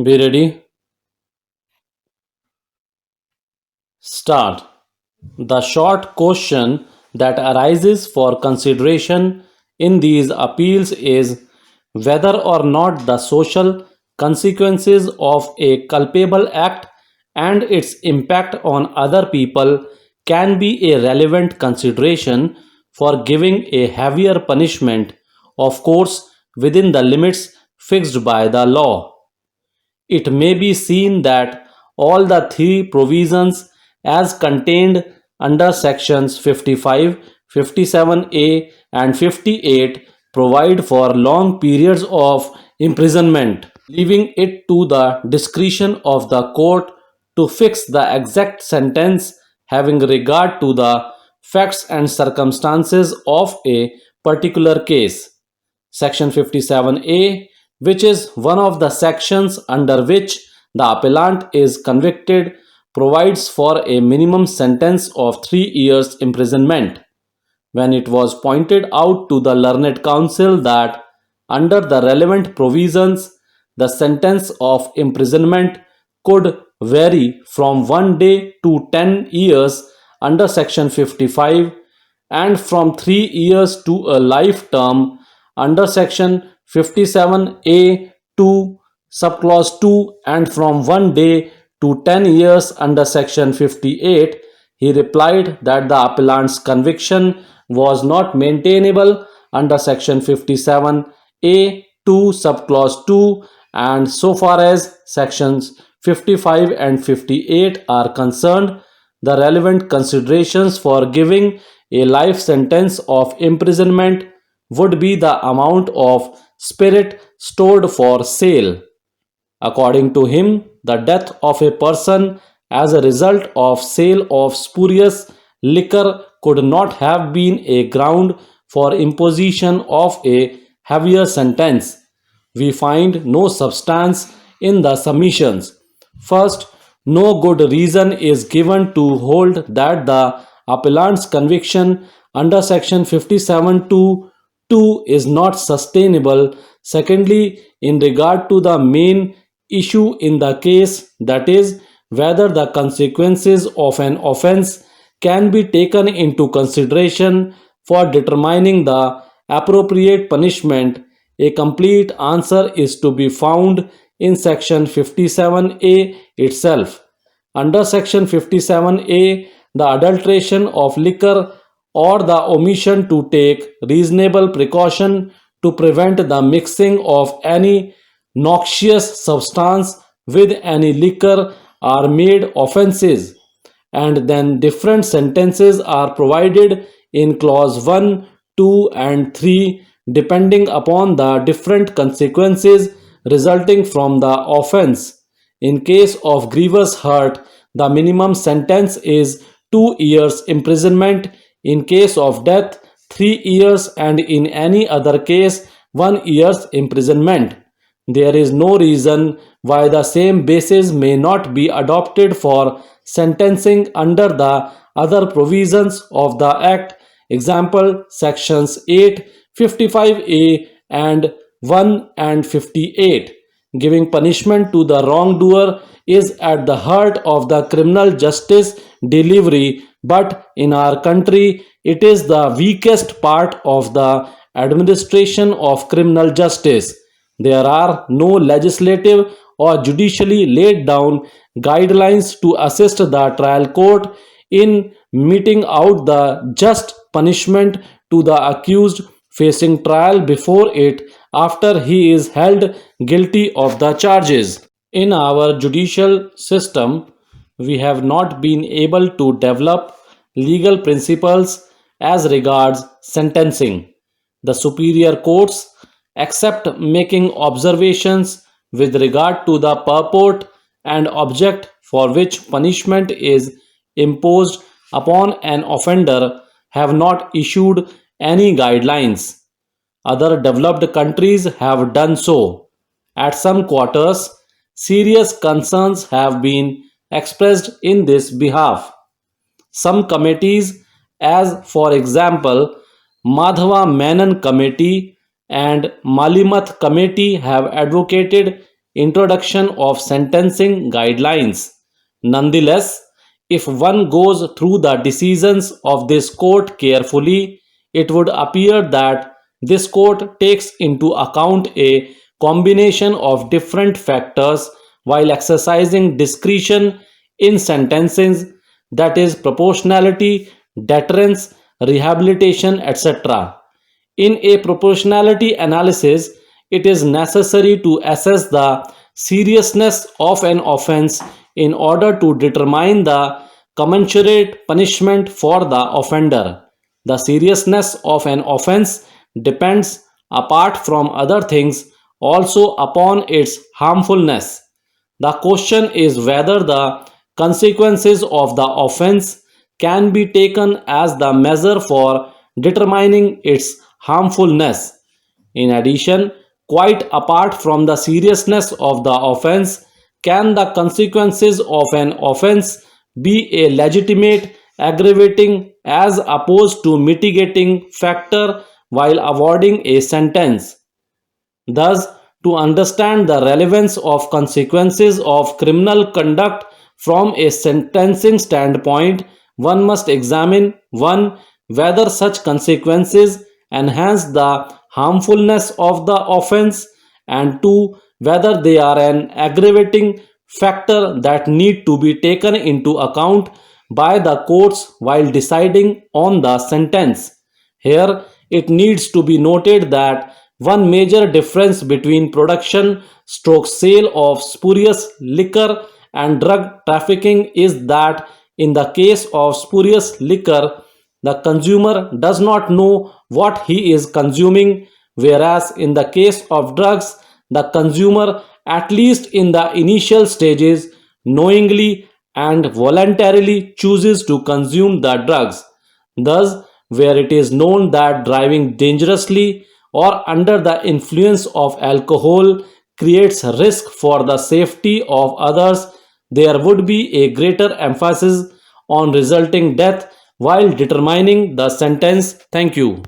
Be ready. Start. The short question that arises for consideration in these appeals is whether or not the social consequences of a culpable act and its impact on other people can be a relevant consideration for giving a heavier punishment, of course, within the limits fixed by the law. It may be seen that all the three provisions as contained under sections 55, 57A, and 58 provide for long periods of imprisonment, leaving it to the discretion of the court to fix the exact sentence having regard to the facts and circumstances of a particular case. Section 57A, which is one of the sections under which the appellant is convicted, provides for a minimum sentence of 3 years imprisonment. When it was pointed out to the learned counsel that under the relevant provisions, the sentence of imprisonment could vary from 1 day to 10 years under section 55 and from 3 years to a life term under section 57A 2 subclause 2 and from 1 day to 10 years under section 58, he replied that the appellant's conviction was not maintainable under section 57A 2 subclause 2, and so far as sections 55 and 58 are concerned, the relevant considerations for giving a life sentence of imprisonment would be the amount of spirit stored for sale. According to him, the death of a person as a result of sale of spurious liquor could not have been a ground for imposition of a heavier sentence. We find no substance in the submissions. First, no good reason is given to hold that the appellant's conviction under section 57 to 2 is not sustainable. Secondly, in regard to the main issue in the case, that is, whether the consequences of an offense can be taken into consideration for determining the appropriate punishment, a complete answer is to be found in section 57A itself. Under section 57A, the adulteration of liquor or the omission to take reasonable precaution to prevent the mixing of any noxious substance with any liquor are made offenses, and then different sentences are provided in clause 1, 2, and 3 depending upon the different consequences resulting from the offense. In case of grievous hurt, the minimum sentence is 2 years imprisonment. In case of death, 3 years, and in any other case, 1 year's imprisonment. There is no reason why the same basis may not be adopted for sentencing under the other provisions of the Act. Example, sections 8, 55A, and 1 and 58. Giving punishment to the wrongdoer is at the heart of the criminal justice delivery, but in our country, it is the weakest part of the administration of criminal justice. There are no legislative or judicially laid down guidelines to assist the trial court in meting out the just punishment to the accused facing trial before it after he is held guilty of the charges. In our judicial system, we have not been able to develop legal principles as regards sentencing. The superior courts, except making observations with regard to the purport and object for which punishment is imposed upon an offender, have not issued any guidelines. Other developed countries have done so. At some quarters, serious concerns have been expressed in this behalf. Some committees, as for example, Madhava Menon Committee and Malimath Committee, have advocated introduction of sentencing guidelines. Nonetheless, if one goes through the decisions of this court carefully, it would appear that this court takes into account a combination of different factors while exercising discretion in sentencing, that is, proportionality, deterrence, rehabilitation, etc. In a proportionality analysis, it is necessary to assess the seriousness of an offense in order to determine the commensurate punishment for the offender. The seriousness of an offense depends, apart from other things, also upon its harmfulness. The question is whether the consequences of the offense can be taken as the measure for determining its harmfulness. In addition, quite apart from the seriousness of the offense, can the consequences of an offense be a legitimate aggravating as opposed to mitigating factor while awarding a sentence? Thus, to understand the relevance of consequences of criminal conduct from a sentencing standpoint, one must examine 1. Whether such consequences enhance the harmfulness of the offense, and 2. Whether they are an aggravating factor that need to be taken into account by the courts while deciding on the sentence. Here, it needs to be noted that one major difference between production stroke sale of spurious liquor and drug trafficking is that in the case of spurious liquor, the consumer does not know what he is consuming, whereas in the case of drugs, the consumer, at least in the initial stages, knowingly and voluntarily chooses to consume the drugs. Thus, where it is known that driving dangerously or under the influence of alcohol creates risk for the safety of others, there would be a greater emphasis on resulting death while determining the sentence. Thank you.